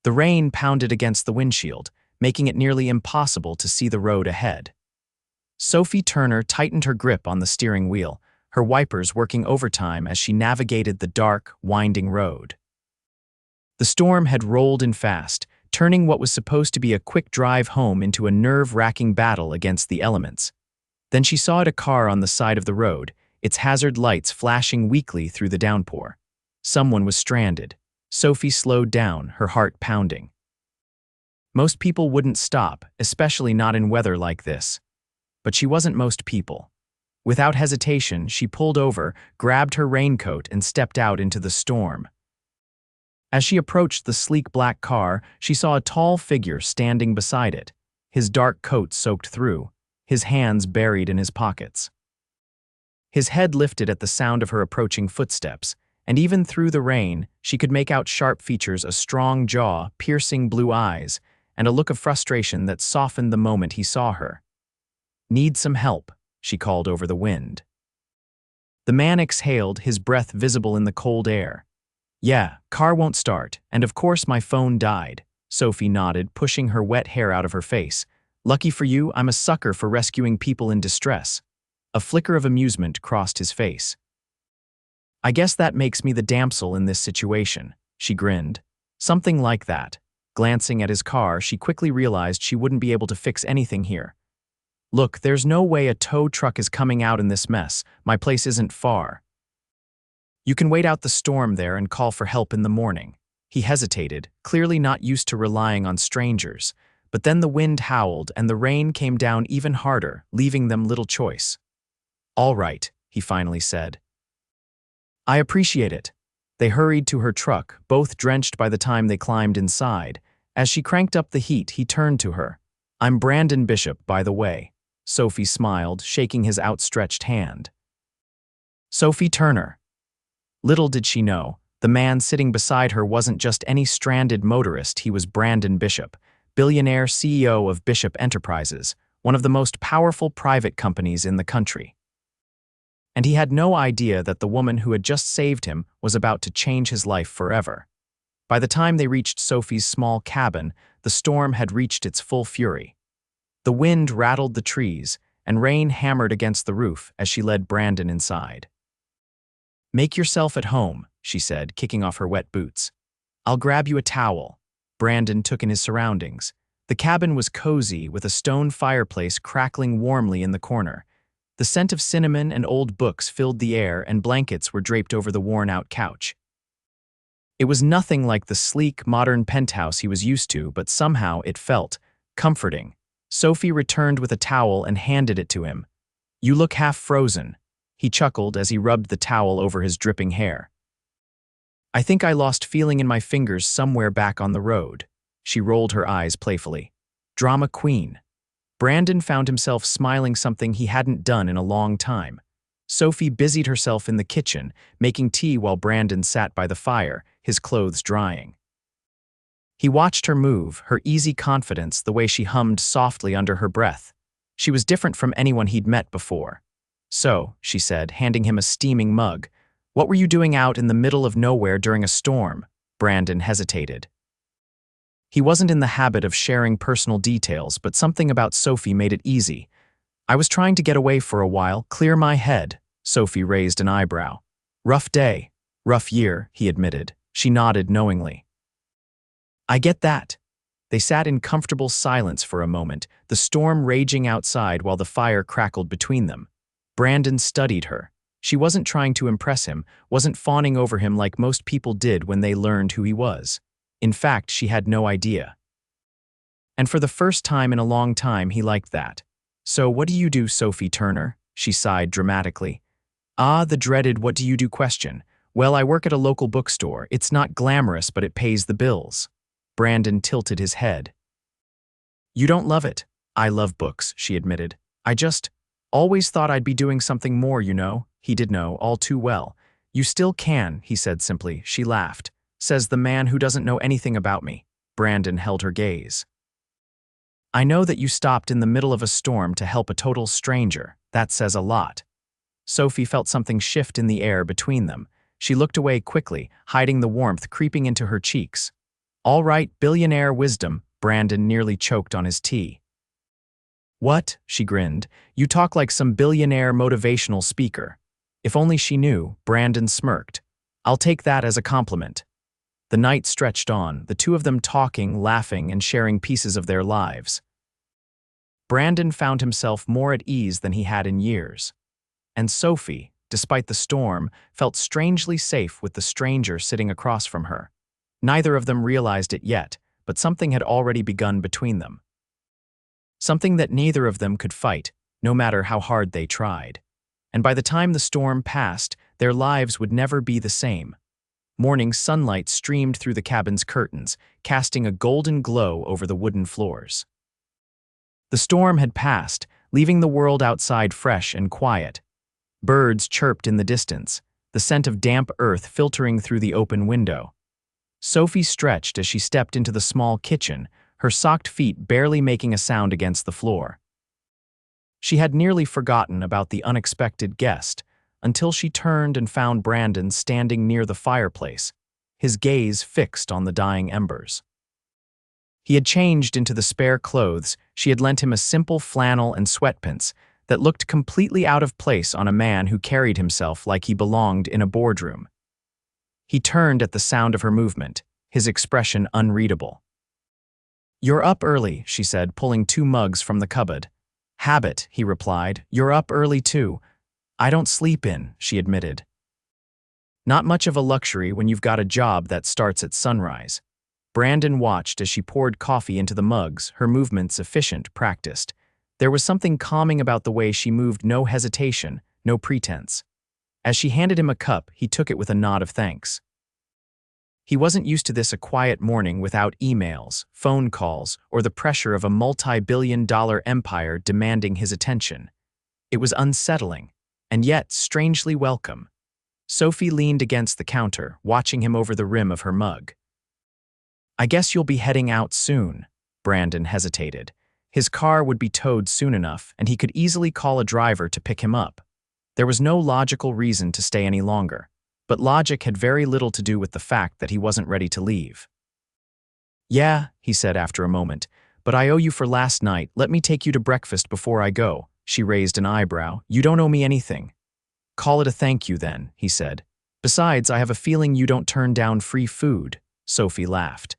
The rain pounded against the windshield, making it nearly impossible to see the road ahead. Sophie Turner tightened her grip on the steering wheel, her wipers working overtime as she navigated the dark, winding road. The storm had rolled in fast, turning what was supposed to be a quick drive home into a nerve-wracking battle against the elements. Then she saw a car on the side of the road, its hazard lights flashing weakly through the downpour. Someone was stranded. Sophie slowed down, her heart pounding. Most people wouldn't stop, especially not in weather like this. But she wasn't most people. Without hesitation, she pulled over, grabbed her raincoat, and stepped out into the storm. As she approached the sleek black car, she saw a tall figure standing beside it, his dark coat soaked through, his hands buried in his pockets. His head lifted at the sound of her approaching footsteps, and even through the rain, she could make out sharp features, a strong jaw, piercing blue eyes, and a look of frustration that softened the moment he saw her. "Need some help," she called over the wind. The man exhaled, his breath visible in the cold air. "Yeah, car won't start, and of course my phone died," Sophie nodded, pushing her wet hair out of her face. "Lucky for you, I'm a sucker for rescuing people in distress." A flicker of amusement crossed his face. "I guess that makes me the damsel in this situation," she grinned. "Something like that." Glancing at his car, she quickly realized she wouldn't be able to fix anything here. "Look, there's no way a tow truck is coming out in this mess. My place isn't far. You can wait out the storm there and call for help in the morning." He hesitated, clearly not used to relying on strangers, but then the wind howled and the rain came down even harder, leaving them little choice. "All right," he finally said. "I appreciate it." They hurried to her truck, both drenched by the time they climbed inside. As she cranked up the heat, he turned to her. "I'm Brandon Bishop, by the way." Sophie smiled, shaking his outstretched hand. Sophie Turner. Little did she know, the man sitting beside her wasn't just any stranded motorist, he was Brandon Bishop, billionaire CEO of Bishop Enterprises, one of the most powerful private companies in the country. And he had no idea that the woman who had just saved him was about to change his life forever. By the time they reached Sophie's small cabin, the storm had reached its full fury. The wind rattled the trees, and rain hammered against the roof as she led Brandon inside. "Make yourself at home," she said, kicking off her wet boots. "I'll grab you a towel." Brandon took in his surroundings. The cabin was cozy, with a stone fireplace crackling warmly in the corner. The scent of cinnamon and old books filled the air, and blankets were draped over the worn-out couch. It was nothing like the sleek, modern penthouse he was used to, but somehow it felt comforting. Sophie returned with a towel and handed it to him. "You look half frozen." He chuckled as he rubbed the towel over his dripping hair. "I think I lost feeling in my fingers somewhere back on the road." She rolled her eyes playfully. "Drama queen." Brandon found himself smiling, something he hadn't done in a long time. Sophie busied herself in the kitchen, making tea while Brandon sat by the fire, his clothes drying. He watched her move, her easy confidence, the way she hummed softly under her breath. She was different from anyone he'd met before. "So," she said, handing him a steaming mug, "what were you doing out in the middle of nowhere during a storm?" Brandon hesitated. He wasn't in the habit of sharing personal details, but something about Sophie made it easy. "I was trying to get away for a while, clear my head." Sophie raised an eyebrow. "Rough day." "Rough year," he admitted. She nodded knowingly. "I get that." They sat in comfortable silence for a moment, the storm raging outside while the fire crackled between them. Brandon studied her. She wasn't trying to impress him, wasn't fawning over him like most people did when they learned who he was. In fact, she had no idea. And for the first time in a long time, he liked that. "So what do you do, Sophie Turner?" She sighed dramatically. "Ah, the dreaded what do you do question. Well, I work at a local bookstore. It's not glamorous, but it pays the bills." Brandon tilted his head. "You don't love it." "I love books," she admitted. "I just always thought I'd be doing something more, you know." He did know all too well. "You still can," he said simply. She laughed. "Says the man who doesn't know anything about me." Brandon held her gaze. "I know that you stopped in the middle of a storm to help a total stranger. That says a lot." Sophie felt something shift in the air between them. She looked away quickly, hiding the warmth creeping into her cheeks. All right, billionaire wisdom, Brandon nearly choked on his tea. What? She grinned. You talk like some billionaire motivational speaker. If only she knew, Brandon smirked. I'll take that as a compliment. The night stretched on, the two of them talking, laughing, and sharing pieces of their lives. Brandon found himself more at ease than he had in years. And Sophie, despite the storm, felt strangely safe with the stranger sitting across from her. Neither of them realized it yet, but something had already begun between them. Something that neither of them could fight, no matter how hard they tried. And by the time the storm passed, their lives would never be the same. Morning sunlight streamed through the cabin's curtains, casting a golden glow over the wooden floors. The storm had passed, leaving the world outside fresh and quiet. Birds chirped in the distance, the scent of damp earth filtering through the open window. Sophie stretched as she stepped into the small kitchen, her socked feet barely making a sound against the floor. She had nearly forgotten about the unexpected guest, until she turned and found Brandon standing near the fireplace, his gaze fixed on the dying embers. He had changed into the spare clothes. She had lent him a simple flannel and sweatpants that looked completely out of place on a man who carried himself like he belonged in a boardroom. He turned at the sound of her movement, his expression unreadable. "You're up early," she said, pulling 2 mugs from the cupboard. "Habit," he replied. "You're up early too." "I don't sleep in," she admitted. Not much of a luxury when you've got a job that starts at sunrise. Brandon watched as she poured coffee into the mugs, her movements efficient, practiced. There was something calming about the way she moved, no hesitation, no pretense. As she handed him a cup, he took it with a nod of thanks. He wasn't used to this, a quiet morning without emails, phone calls, or the pressure of a multi-billion-dollar empire demanding his attention. It was unsettling, and yet strangely welcome. Sophie leaned against the counter, watching him over the rim of her mug. "I guess you'll be heading out soon," Brandon hesitated. His car would be towed soon enough, and he could easily call a driver to pick him up. There was no logical reason to stay any longer, but logic had very little to do with the fact that he wasn't ready to leave. "Yeah," he said after a moment, "but I owe you for last night. Let me take you to breakfast before I go." She raised an eyebrow. "You don't owe me anything." "Call it a thank you then," he said. "Besides, I have a feeling you don't turn down free food." Sophie laughed.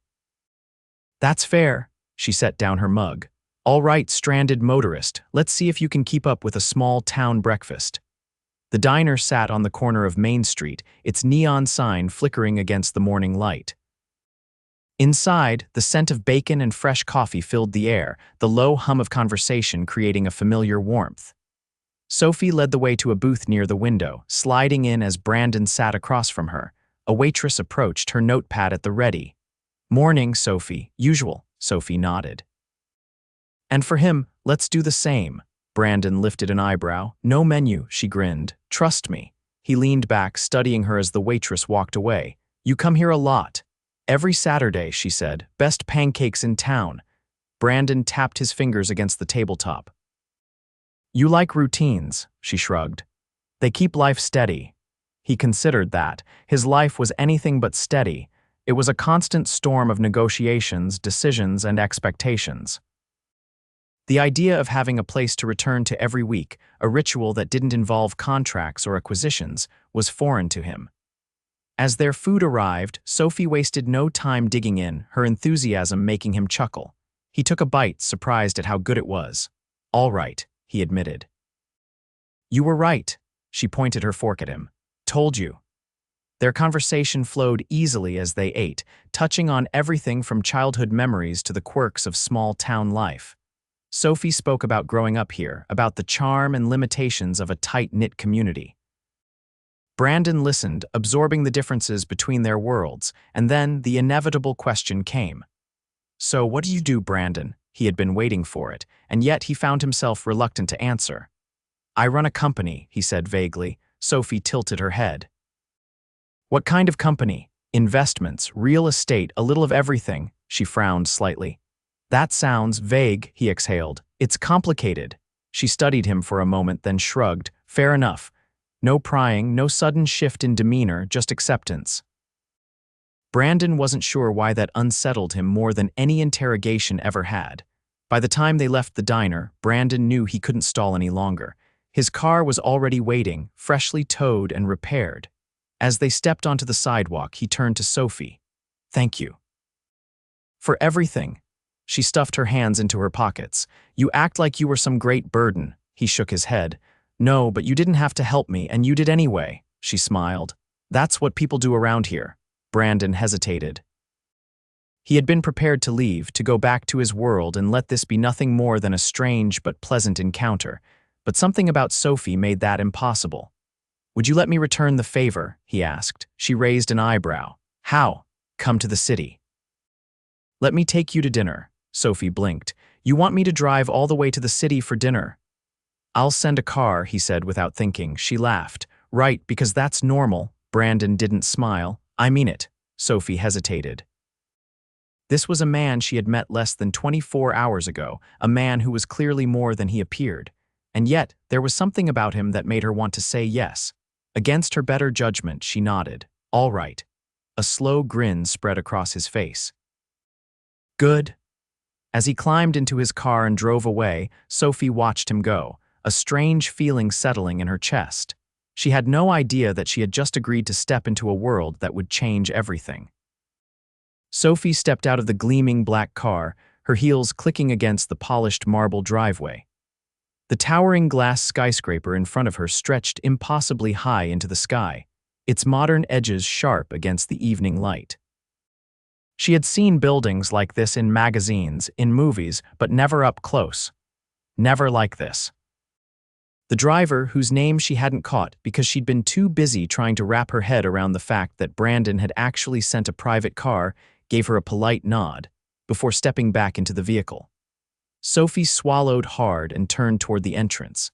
"That's fair." She set down her mug. "All right, stranded motorist, let's see if you can keep up with a small town breakfast." The diner sat on the corner of Main Street, its neon sign flickering against the morning light. Inside, the scent of bacon and fresh coffee filled the air, the low hum of conversation creating a familiar warmth. Sophie led the way to a booth near the window, sliding in as Brandon sat across from her. A waitress approached, her notepad at the ready. "Morning, Sophie. Usual," Sophie nodded. "And for him, let's do the same." Brandon lifted an eyebrow. "No menu," she grinned. "Trust me." He leaned back, studying her as the waitress walked away. "You come here a lot." "Every Saturday," she said. "Best pancakes in town." Brandon tapped his fingers against the tabletop. "You like routines," she shrugged. "They keep life steady." He considered that. His life was anything but steady. It was a constant storm of negotiations, decisions, and expectations. The idea of having a place to return to every week, a ritual that didn't involve contracts or acquisitions, was foreign to him. As their food arrived, Sophie wasted no time digging in, her enthusiasm making him chuckle. He took a bite, surprised at how good it was. "All right," he admitted. "You were right." She pointed her fork at him. "Told you." Their conversation flowed easily as they ate, touching on everything from childhood memories to the quirks of small-town life. Sophie spoke about growing up here, about the charm and limitations of a tight-knit community. Brandon listened, absorbing the differences between their worlds, and then the inevitable question came. "So what do you do, Brandon?" He had been waiting for it, and yet he found himself reluctant to answer. "I run a company," he said vaguely. Sophie tilted her head. "What kind of company?" "Investments, real estate, a little of everything." She frowned slightly. "That sounds vague," he exhaled. "It's complicated." She studied him for a moment, then shrugged. "Fair enough." No prying, no sudden shift in demeanor, just acceptance. Brandon wasn't sure why that unsettled him more than any interrogation ever had. By the time they left the diner, Brandon knew he couldn't stall any longer. His car was already waiting, freshly towed and repaired. As they stepped onto the sidewalk, he turned to Sophie. "Thank you." "For everything." She stuffed her hands into her pockets. "You act like you were some great burden." He shook his head. "No, but you didn't have to help me, and you did anyway," she smiled. "That's what people do around here." Brandon hesitated. He had been prepared to leave, to go back to his world and let this be nothing more than a strange but pleasant encounter. But something about Sophie made that impossible. "Would you let me return the favor?" he asked. She raised an eyebrow. "How?" "Come to the city." "Let me take you to dinner." Sophie blinked. "You want me to drive all the way to the city for dinner?" "I'll send a car," he said without thinking. She laughed. "Right, because that's normal." Brandon didn't smile. "I mean it." Sophie hesitated. This was a man she had met less than 24 hours ago, a man who was clearly more than he appeared. And yet, there was something about him that made her want to say yes. Against her better judgment, she nodded. "All right." A slow grin spread across his face. "Good." As he climbed into his car and drove away, Sophie watched him go, a strange feeling settling in her chest. She had no idea that she had just agreed to step into a world that would change everything. Sophie stepped out of the gleaming black car, her heels clicking against the polished marble driveway. The towering glass skyscraper in front of her stretched impossibly high into the sky, its modern edges sharp against the evening light. She had seen buildings like this in magazines, in movies, but never up close. Never like this. The driver, whose name she hadn't caught because she'd been too busy trying to wrap her head around the fact that Brandon had actually sent a private car, gave her a polite nod, before stepping back into the vehicle. Sophie swallowed hard and turned toward the entrance.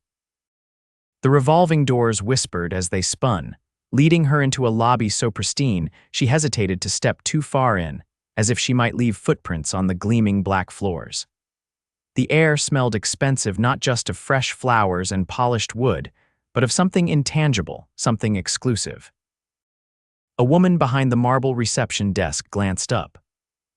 The revolving doors whispered as they spun, leading her into a lobby so pristine she hesitated to step too far in, as if she might leave footprints on the gleaming black floors. The air smelled expensive, not just of fresh flowers and polished wood, but of something intangible, something exclusive. A woman behind the marble reception desk glanced up.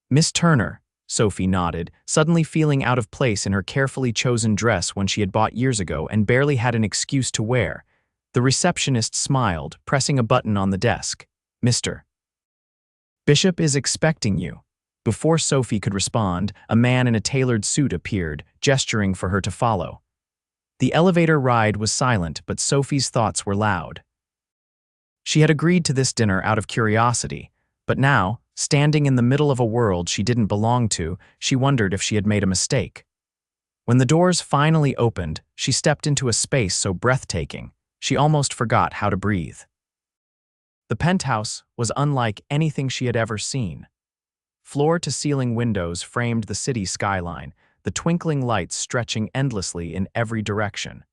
"Miss Turner," Sophie nodded, suddenly feeling out of place in her carefully chosen dress one she had bought years ago and barely had an excuse to wear. The receptionist smiled, pressing a button on the desk. "Mr. Bishop is expecting you." Before Sophie could respond, a man in a tailored suit appeared, gesturing for her to follow. The elevator ride was silent, but Sophie's thoughts were loud. She had agreed to this dinner out of curiosity, but now, standing in the middle of a world she didn't belong to, she wondered if she had made a mistake. When the doors finally opened, she stepped into a space so breathtaking, she almost forgot how to breathe. The penthouse was unlike anything she had ever seen. Floor-to-ceiling windows framed the city skyline, the twinkling lights stretching endlessly in every direction.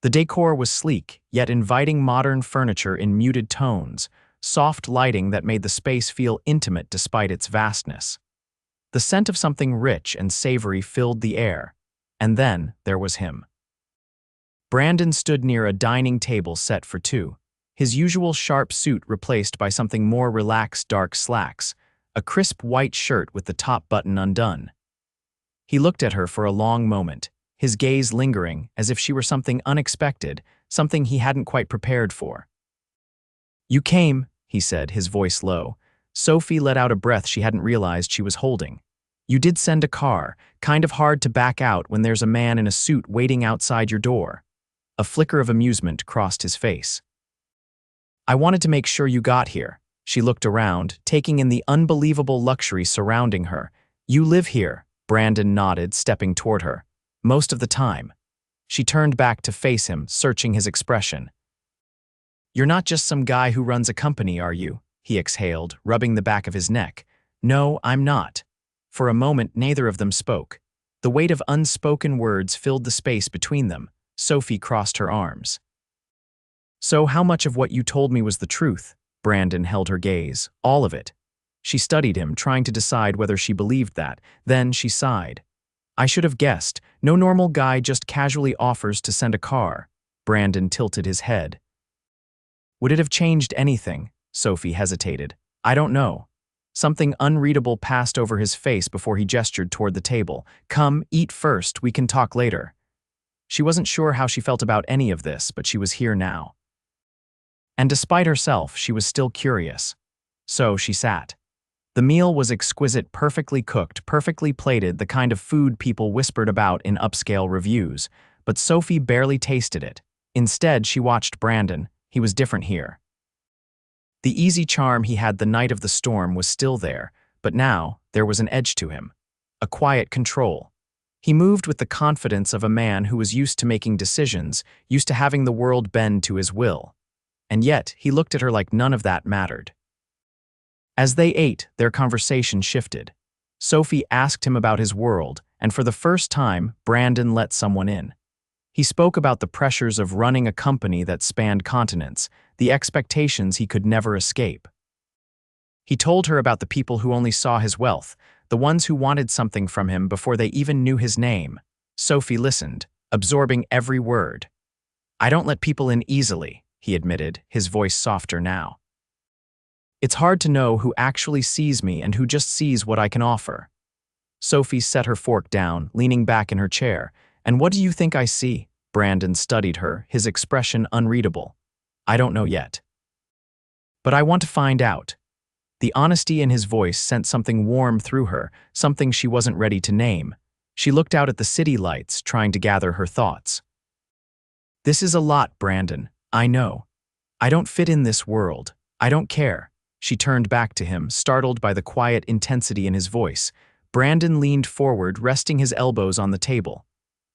The decor was sleek, yet inviting modern furniture in muted tones, soft lighting that made the space feel intimate despite its vastness. The scent of something rich and savory filled the air, and then there was him. Brandon stood near a dining table set for two, his usual sharp suit replaced by something more relaxed dark slacks, a crisp white shirt with the top button undone. He looked at her for a long moment, his gaze lingering as if she were something unexpected, something he hadn't quite prepared for. "You came," he said, his voice low. Sophie let out a breath she hadn't realized she was holding. "You did send a car, kind of hard to back out when there's a man in a suit waiting outside your door." A flicker of amusement crossed his face. "I wanted to make sure you got here." She looked around, taking in the unbelievable luxury surrounding her. "You live here," Brandon nodded, stepping toward her. "Most of the time." She turned back to face him, searching his expression. "You're not just some guy who runs a company, are you?" he exhaled, rubbing the back of his neck. "No, I'm not." For a moment, neither of them spoke. The weight of unspoken words filled the space between them. Sophie crossed her arms. "So how much of what you told me was the truth?" Brandon held her gaze. "All of it." She studied him, trying to decide whether she believed that. Then she sighed. "I should have guessed. No normal guy just casually offers to send a car." Brandon tilted his head. "Would it have changed anything?" Sophie hesitated. I don't know. Something unreadable passed over his face before he gestured toward the table. Come, eat first, we can talk later. She wasn't sure how she felt about any of this, but she was here now. And despite herself, she was still curious. So she sat. The meal was exquisite, perfectly cooked, perfectly plated, the kind of food people whispered about in upscale reviews, but Sophie barely tasted it. Instead, she watched Brandon. He was different here. The easy charm he had the night of the storm was still there, but now there was an edge to him. A quiet control. He moved with the confidence of a man who was used to making decisions, used to having the world bend to his will. And yet, he looked at her like none of that mattered. As they ate, their conversation shifted. Sophie asked him about his world, and for the first time, Brandon let someone in. He spoke about the pressures of running a company that spanned continents, the expectations he could never escape. He told her about the people who only saw his wealth, the ones who wanted something from him before they even knew his name. Sophie listened, absorbing every word. I don't let people in easily, he admitted, his voice softer now. It's hard to know who actually sees me and who just sees what I can offer. Sophie set her fork down, leaning back in her chair. And what do you think I see? Brandon studied her, his expression unreadable. I don't know yet. But I want to find out. The honesty in his voice sent something warm through her, something she wasn't ready to name. She looked out at the city lights, trying to gather her thoughts. This is a lot, Brandon. I know. I don't fit in this world. I don't care. She turned back to him, startled by the quiet intensity in his voice. Brandon leaned forward, resting his elbows on the table.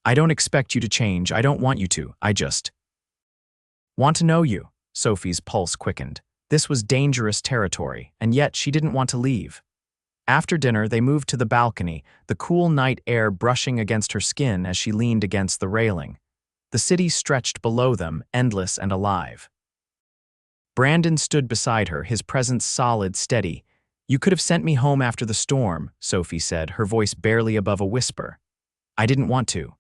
I don't expect you to change. I don't want you to. I just want to know you. Sophie's pulse quickened. This was dangerous territory, and yet she didn't want to leave. After dinner, they moved to the balcony, the cool night air brushing against her skin as she leaned against the railing. The city stretched below them, endless and alive. Brandon stood beside her, his presence solid, steady. You could have sent me home after the storm, Sophie said, her voice barely above a whisper. I didn't want to.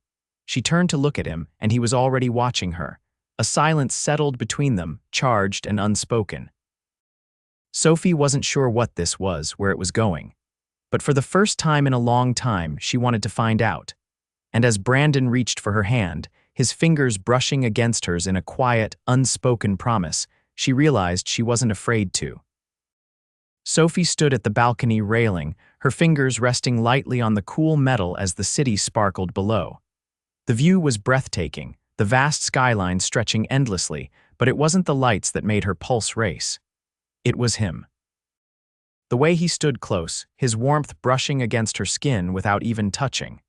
She turned to look at him, and he was already watching her. A silence settled between them, charged and unspoken. Sophie wasn't sure what this was, where it was going. But for the first time in a long time, she wanted to find out. And as Brandon reached for her hand, his fingers brushing against hers in a quiet, unspoken promise, she realized she wasn't afraid to. Sophie stood at the balcony railing, her fingers resting lightly on the cool metal as the city sparkled below. The view was breathtaking, the vast skyline stretching endlessly, but it wasn't the lights that made her pulse race. It was him. The way he stood close, his warmth brushing against her skin without even touching.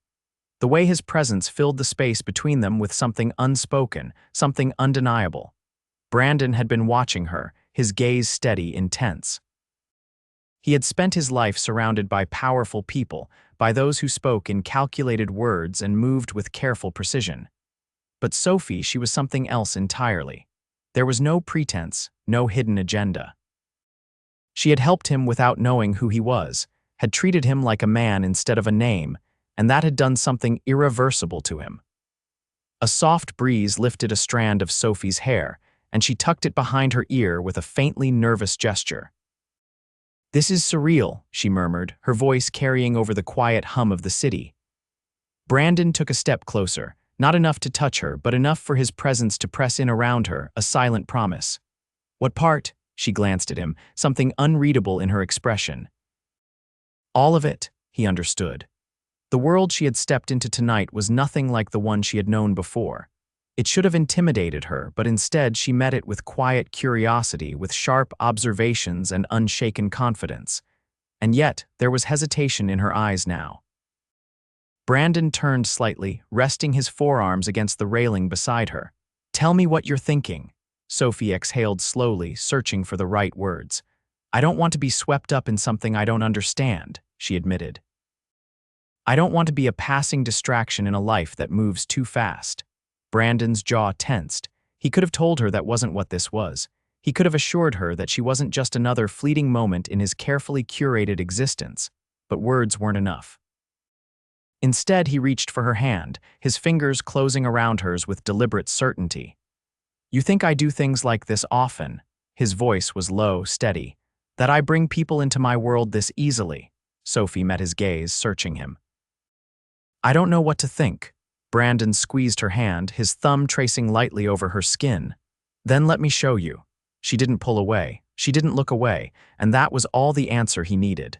The way his presence filled the space between them with something unspoken, something undeniable. Brandon had been watching her, his gaze steady, intense. He had spent his life surrounded by powerful people, by those who spoke in calculated words and moved with careful precision. But Sophie, she was something else entirely. There was no pretense, no hidden agenda. She had helped him without knowing who he was, had treated him like a man instead of a name, and that had done something irreversible to him. A soft breeze lifted a strand of Sophie's hair, and she tucked it behind her ear with a faintly nervous gesture. This is surreal, she murmured, her voice carrying over the quiet hum of the city. Brandon took a step closer, not enough to touch her, but enough for his presence to press in around her, a silent promise. What part? She glanced at him, something unreadable in her expression. All of it, he understood. The world she had stepped into tonight was nothing like the one she had known before. It should have intimidated her, but instead she met it with quiet curiosity, with sharp observations and unshaken confidence. And yet, there was hesitation in her eyes now. Brandon turned slightly, resting his forearms against the railing beside her. Tell me what you're thinking. Sophie exhaled slowly, searching for the right words. I don't want to be swept up in something I don't understand, she admitted. I don't want to be a passing distraction in a life that moves too fast. Brandon's jaw tensed. He could have told her that wasn't what this was. He could have assured her that she wasn't just another fleeting moment in his carefully curated existence, but words weren't enough. Instead, he reached for her hand, his fingers closing around hers with deliberate certainty. You think I do things like this often? His voice was low, steady. That I bring people into my world this easily. Sophie met his gaze, searching him. I don't know what to think. Brandon squeezed her hand, his thumb tracing lightly over her skin. Then let me show you. She didn't pull away. She didn't look away, and that was all the answer he needed.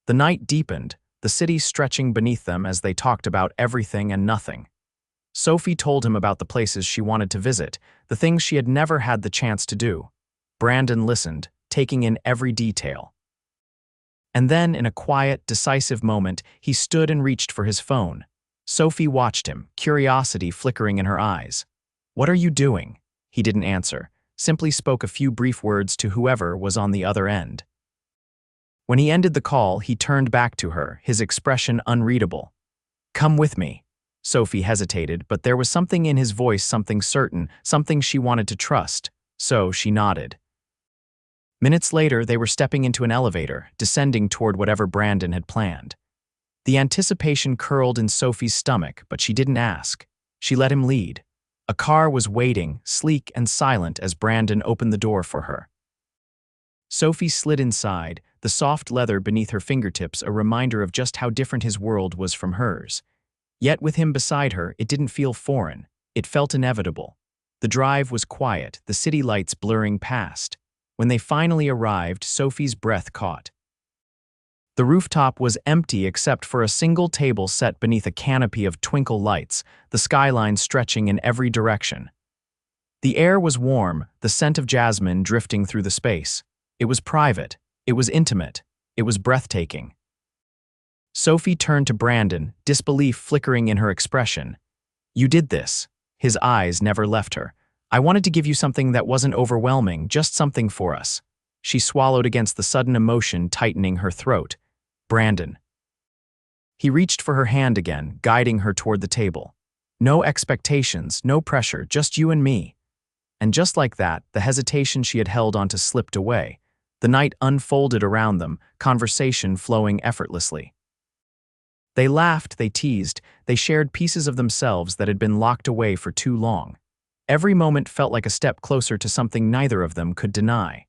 The night deepened, the city stretching beneath them as they talked about everything and nothing. Sophie told him about the places she wanted to visit, the things she had never had the chance to do. Brandon listened, taking in every detail. And then, in a quiet, decisive moment, he stood and reached for his phone. Sophie watched him, curiosity flickering in her eyes. What are you doing? He didn't answer, simply spoke a few brief words to whoever was on the other end. When he ended the call, he turned back to her, his expression unreadable. Come with me. Sophie hesitated, but there was something in his voice, something certain, something she wanted to trust, so she nodded. Minutes later, they were stepping into an elevator, descending toward whatever Brandon had planned. The anticipation curled in Sophie's stomach, but she didn't ask. She let him lead. A car was waiting, sleek and silent, as Brandon opened the door for her. Sophie slid inside, the soft leather beneath her fingertips a reminder of just how different his world was from hers. Yet with him beside her, it didn't feel foreign. It felt inevitable. The drive was quiet, the city lights blurring past. When they finally arrived, Sophie's breath caught. The rooftop was empty except for a single table set beneath a canopy of twinkle lights, the skyline stretching in every direction. The air was warm, the scent of jasmine drifting through the space. It was private. It was intimate. It was breathtaking. Sophie turned to Brandon, disbelief flickering in her expression. You did this. His eyes never left her. I wanted to give you something that wasn't overwhelming, just something for us. She swallowed against the sudden emotion tightening her throat. Brandon. He reached for her hand again, guiding her toward the table. No expectations, no pressure, just you and me. And just like that, the hesitation she had held onto slipped away. The night unfolded around them, conversation flowing effortlessly. They laughed, they teased, they shared pieces of themselves that had been locked away for too long. Every moment felt like a step closer to something neither of them could deny.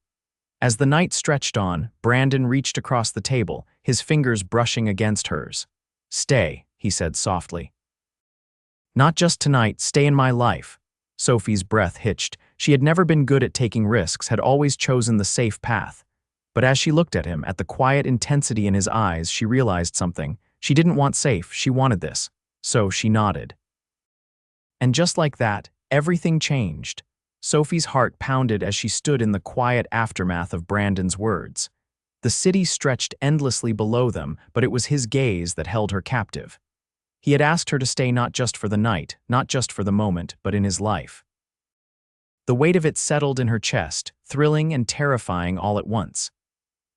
As the night stretched on, Brandon reached across the table, his fingers brushing against hers. Stay, he said softly. Not just tonight, stay in my life. Sophie's breath hitched. She had never been good at taking risks, had always chosen the safe path. But as she looked at him, at the quiet intensity in his eyes, she realized something. She didn't want safe, she wanted this. So she nodded. And just like that, everything changed. Sophie's heart pounded as she stood in the quiet aftermath of Brandon's words. The city stretched endlessly below them, but it was his gaze that held her captive. He had asked her to stay not just for the night, not just for the moment, but in his life. The weight of it settled in her chest, thrilling and terrifying all at once.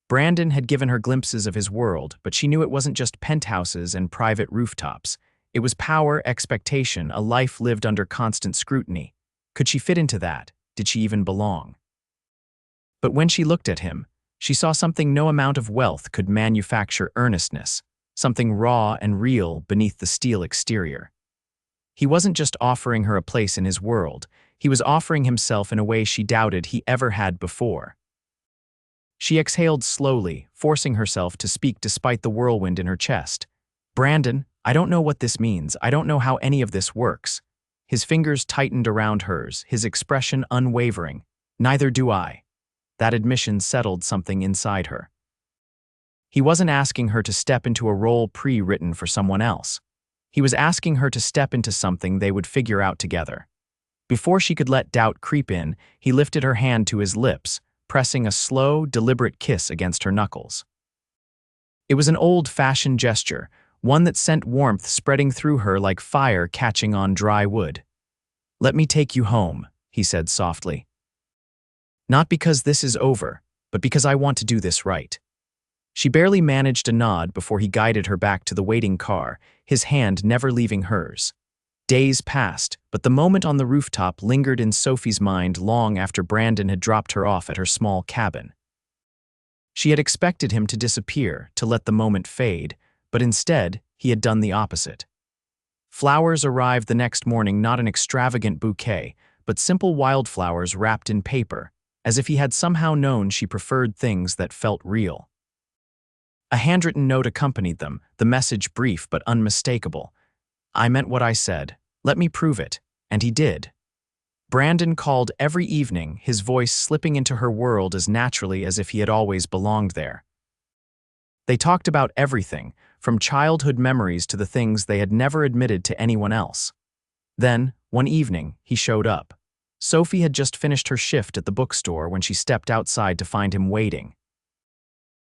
Brandon had given her glimpses of his world, but she knew it wasn't just penthouses and private rooftops. It was power, expectation, a life lived under constant scrutiny. Could she fit into that? Did she even belong? But when she looked at him, she saw something no amount of wealth could manufacture: earnestness, something raw and real beneath the steel exterior. He wasn't just offering her a place in his world, he was offering himself in a way she doubted he ever had before. She exhaled slowly, forcing herself to speak despite the whirlwind in her chest. Brandon, I don't know what this means. I don't know how any of this works. His fingers tightened around hers, his expression unwavering. Neither do I. That admission settled something inside her. He wasn't asking her to step into a role pre-written for someone else. He was asking her to step into something they would figure out together. Before she could let doubt creep in, he lifted her hand to his lips, pressing a slow, deliberate kiss against her knuckles. It was an old-fashioned gesture, one that sent warmth spreading through her like fire catching on dry wood. Let me take you home, he said softly. Not because this is over, but because I want to do this right. She barely managed a nod before he guided her back to the waiting car, his hand never leaving hers. Days passed, but the moment on the rooftop lingered in Sophie's mind long after Brandon had dropped her off at her small cabin. She had expected him to disappear, to let the moment fade, but instead, he had done the opposite. Flowers arrived the next morning, not an extravagant bouquet, but simple wildflowers wrapped in paper, as if he had somehow known she preferred things that felt real. A handwritten note accompanied them, the message brief but unmistakable. "I meant what I said. Let me prove it." And he did. Brandon called every evening, his voice slipping into her world as naturally as if he had always belonged there. They talked about everything, from childhood memories to the things they had never admitted to anyone else. Then, one evening, he showed up. Sophie had just finished her shift at the bookstore when she stepped outside to find him waiting.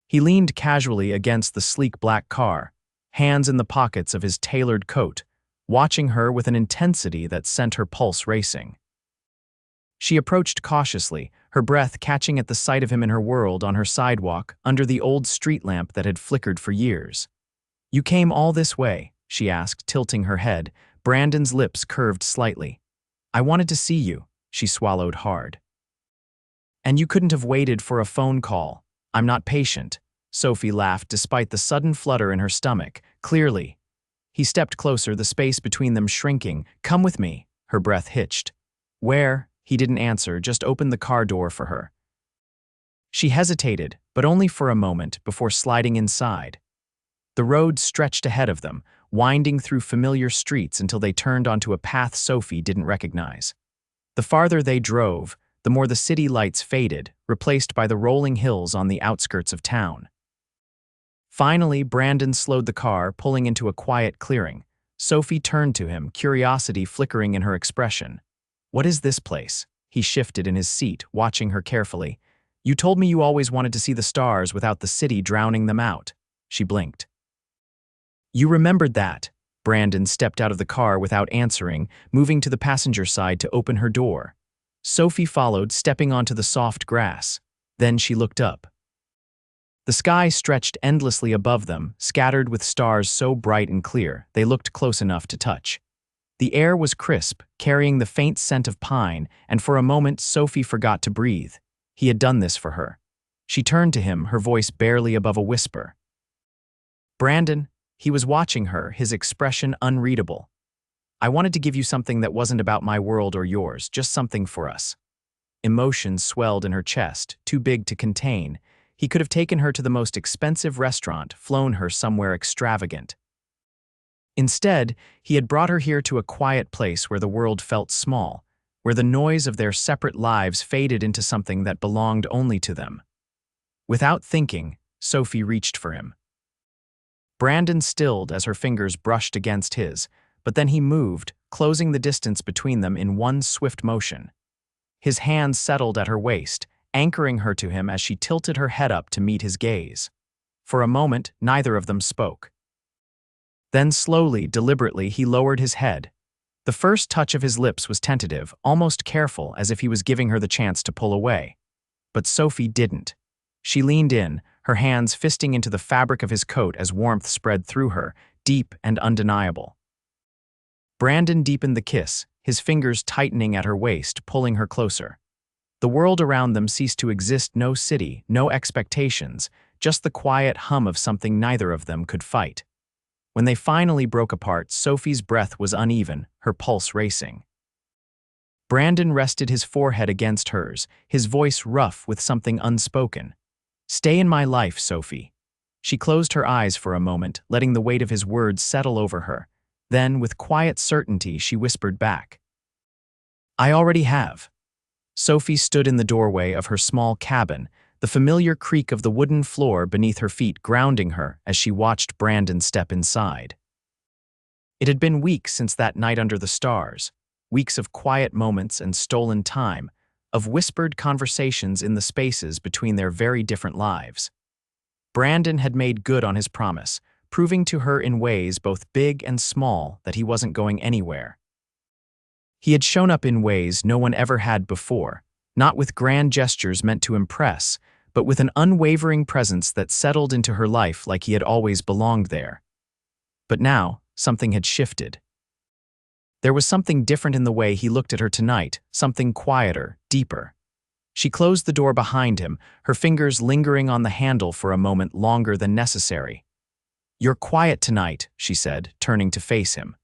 He leaned casually against the sleek black car, hands in the pockets of his tailored coat, watching her with an intensity that sent her pulse racing. She approached cautiously, her breath catching at the sight of him in her world on her sidewalk under the old street lamp that had flickered for years. "You came all this way?" she asked, tilting her head. Brandon's lips curved slightly. "I wanted to see you," she swallowed hard. "And you couldn't have waited for a phone call. I'm not patient," Sophie laughed despite the sudden flutter in her stomach. "Clearly." He stepped closer, the space between them shrinking. "Come with me," her breath hitched. "Where?" He didn't answer, just opened the car door for her. She hesitated, but only for a moment, before sliding inside. The road stretched ahead of them, winding through familiar streets until they turned onto a path Sophie didn't recognize. The farther they drove, the more the city lights faded, replaced by the rolling hills on the outskirts of town. Finally, Brandon slowed the car, pulling into a quiet clearing. Sophie turned to him, curiosity flickering in her expression. "What is this place?" He shifted in his seat, watching her carefully. "You told me you always wanted to see the stars without the city drowning them out." She blinked. "You remembered that." Brandon stepped out of the car without answering, moving to the passenger side to open her door. Sophie followed, stepping onto the soft grass. Then she looked up. The sky stretched endlessly above them, scattered with stars so bright and clear they looked close enough to touch. The air was crisp, carrying the faint scent of pine, and for a moment Sophie forgot to breathe. He had done this for her. She turned to him, her voice barely above a whisper. "Brandon," he was watching her, his expression unreadable. "I wanted to give you something that wasn't about my world or yours, just something for us." Emotions swelled in her chest, too big to contain. He could have taken her to the most expensive restaurant, flown her somewhere extravagant. Instead, he had brought her here to a quiet place where the world felt small, where the noise of their separate lives faded into something that belonged only to them. Without thinking, Sophie reached for him. Brandon stilled as her fingers brushed against his, but then he moved, closing the distance between them in one swift motion. His hands settled at her waist, anchoring her to him as she tilted her head up to meet his gaze. For a moment, neither of them spoke. Then slowly, deliberately, he lowered his head. The first touch of his lips was tentative, almost careful, as if he was giving her the chance to pull away. But Sophie didn't. She leaned in, her hands fisting into the fabric of his coat as warmth spread through her, deep and undeniable. Brandon deepened the kiss, his fingers tightening at her waist, pulling her closer. The world around them ceased to exist, no city, no expectations, just the quiet hum of something neither of them could fight. When they finally broke apart, Sophie's breath was uneven, her pulse racing. Brandon rested his forehead against hers, his voice rough with something unspoken. "Stay in my life, Sophie." She closed her eyes for a moment, letting the weight of his words settle over her. Then, with quiet certainty, she whispered back, "I already have." Sophie stood in the doorway of her small cabin, the familiar creak of the wooden floor beneath her feet grounding her as she watched Brandon step inside. It had been weeks since that night under the stars, weeks of quiet moments and stolen time, of whispered conversations in the spaces between their very different lives. Brandon had made good on his promise, proving to her in ways both big and small that he wasn't going anywhere. He had shown up in ways no one ever had before, not with grand gestures meant to impress, but with an unwavering presence that settled into her life like he had always belonged there. But now, something had shifted. There was something different in the way he looked at her tonight, something quieter, deeper. She closed the door behind him, her fingers lingering on the handle for a moment longer than necessary. "You're quiet tonight," she said, turning to face him.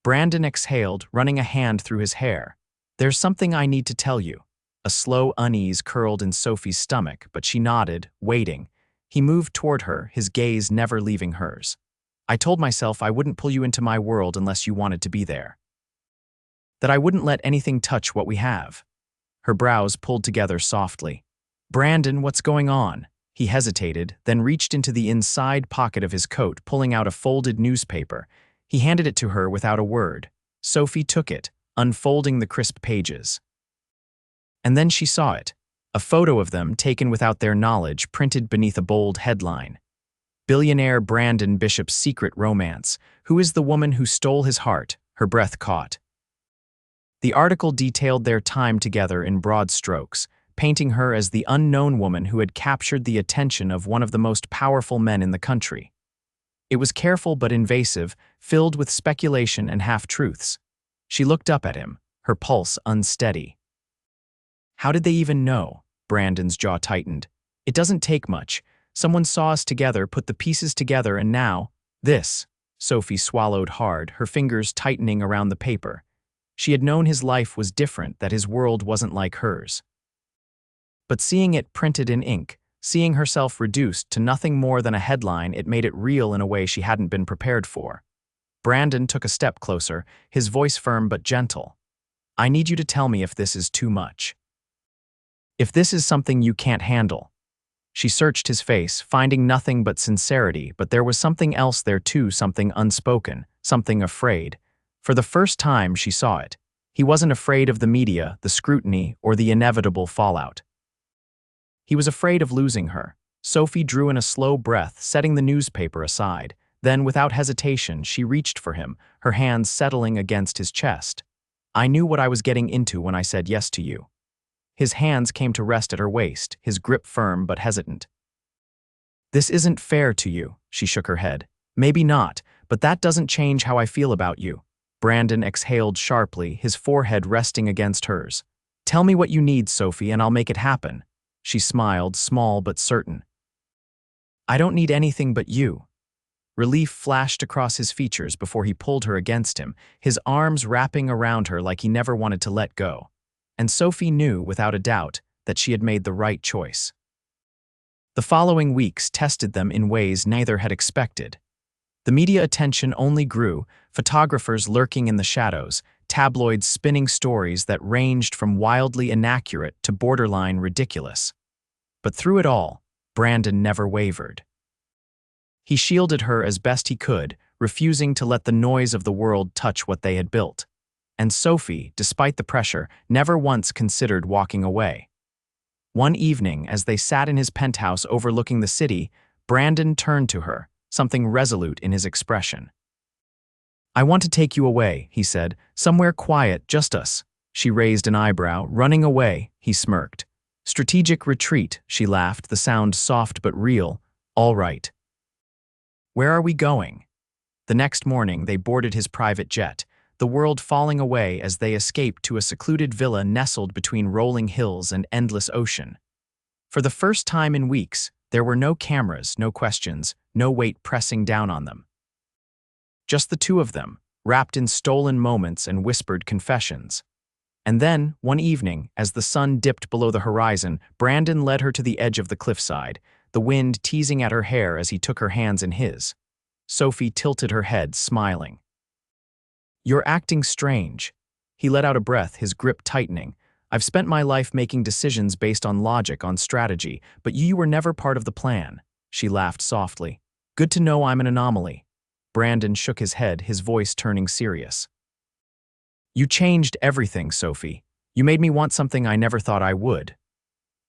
Brandon exhaled, running a hand through his hair. "There's something I need to tell you. A slow unease curled in Sophie's stomach, but she nodded, waiting. He moved toward her, his gaze never leaving hers. I told myself I wouldn't pull you into my world unless you wanted to be there. That I wouldn't let anything touch what we have. Her brows pulled together softly. Brandon, what's going on? He hesitated, then reached into the inside pocket of his coat, pulling out a folded newspaper. He handed it to her without a word. Sophie took it, unfolding the crisp pages. And then she saw it. A photo of them, taken without their knowledge, printed beneath a bold headline. Billionaire Brandon Bishop's secret romance. Who is the woman who stole his heart? Her breath caught. The article detailed their time together in broad strokes, painting her as the unknown woman who had captured the attention of one of the most powerful men in the country. It was careful but invasive, filled with speculation and half-truths. She looked up at him, her pulse unsteady. How did they even know? Brandon's jaw tightened. It doesn't take much. Someone saw us together, put the pieces together, and now, this. Sophie swallowed hard, her fingers tightening around the paper. She had known his life was different, that his world wasn't like hers. But seeing it printed in ink, seeing herself reduced to nothing more than a headline, it made it real in a way she hadn't been prepared for. Brandon took a step closer, his voice firm but gentle. I need you to tell me if this is too much. If this is something you can't handle. She searched his face, finding nothing but sincerity, but there was something else there too, something unspoken, something afraid. For the first time she saw it. He wasn't afraid of the media, the scrutiny, or the inevitable fallout. He was afraid of losing her. Sophie drew in a slow breath, setting the newspaper aside. Then, without hesitation, she reached for him, her hands settling against his chest. I knew what I was getting into when I said yes to you. His hands came to rest at her waist, his grip firm but hesitant. This isn't fair to you, she shook her head. Maybe not, but that doesn't change how I feel about you. Brandon exhaled sharply, his forehead resting against hers. Tell me what you need, Sophie, and I'll make it happen. She smiled, small but certain. I don't need anything but you. Relief flashed across his features before he pulled her against him, his arms wrapping around her like he never wanted to let go. And Sophie knew, without a doubt, that she had made the right choice. The following weeks tested them in ways neither had expected. The media attention only grew, photographers lurking in the shadows, tabloids spinning stories that ranged from wildly inaccurate to borderline ridiculous. But through it all, Brandon never wavered. He shielded her as best he could, refusing to let the noise of the world touch what they had built. And Sophie, despite the pressure, never once considered walking away. One evening, as they sat in his penthouse overlooking the city, Brandon turned to her, something resolute in his expression. I want to take you away, he said, somewhere quiet, just us. She raised an eyebrow. Running away, he smirked. Strategic retreat, she laughed, the sound soft but real. All right. Where are we going? The next morning, they boarded his private jet, the world falling away as they escaped to a secluded villa nestled between rolling hills and endless ocean. For the first time in weeks, there were no cameras, no questions, no weight pressing down on them. Just the two of them, wrapped in stolen moments and whispered confessions. And then, one evening, as the sun dipped below the horizon, Brandon led her to the edge of the cliffside, the wind teasing at her hair as he took her hands in his. Sophie tilted her head, smiling. You're acting strange. He let out a breath, his grip tightening. I've spent my life making decisions based on logic, on strategy, but you were never part of the plan. She laughed softly. Good to know I'm an anomaly. Brandon shook his head, his voice turning serious. You changed everything, Sophie. You made me want something I never thought I would.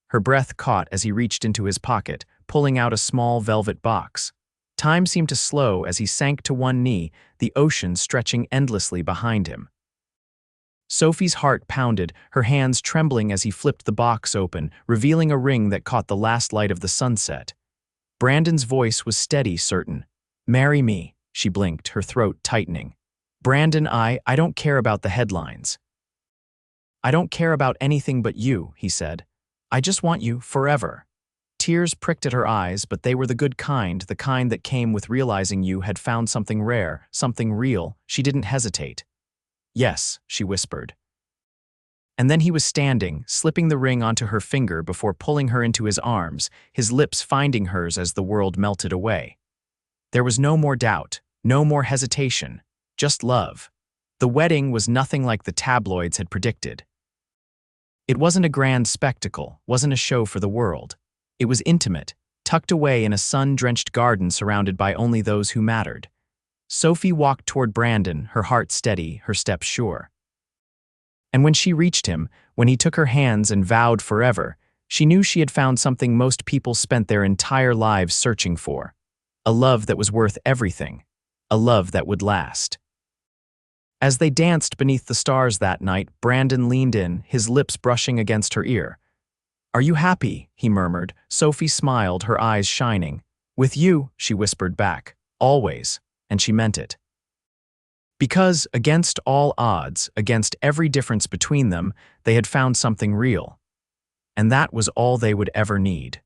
Her breath caught as he reached into his pocket, pulling out a small velvet box. Time seemed to slow as he sank to one knee, the ocean stretching endlessly behind him. Sophie's heart pounded, her hands trembling as he flipped the box open, revealing a ring that caught the last light of the sunset. Brandon's voice was steady, certain. Marry me, she blinked, her throat tightening. Brandon, I don't care about the headlines. I don't care about anything but you, he said. I just want you forever. Tears pricked at her eyes, but they were the good kind, the kind that came with realizing you had found something rare, something real. She didn't hesitate. Yes, she whispered. And then he was standing, slipping the ring onto her finger before pulling her into his arms, his lips finding hers as the world melted away. There was no more doubt, no more hesitation, just love. The wedding was nothing like the tabloids had predicted. It wasn't a grand spectacle, wasn't a show for the world. It was intimate, tucked away in a sun-drenched garden surrounded by only those who mattered. Sophie walked toward Brandon, her heart steady, her steps sure. And when she reached him, when he took her hands and vowed forever, she knew she had found something most people spent their entire lives searching for. A love that was worth everything. A love that would last. As they danced beneath the stars that night, Brandon leaned in, his lips brushing against her ear. "Are you happy?" he murmured. Sophie smiled, her eyes shining. "With you," she whispered back. "Always." And she meant it. Because, against all odds, against every difference between them, they had found something real. And that was all they would ever need.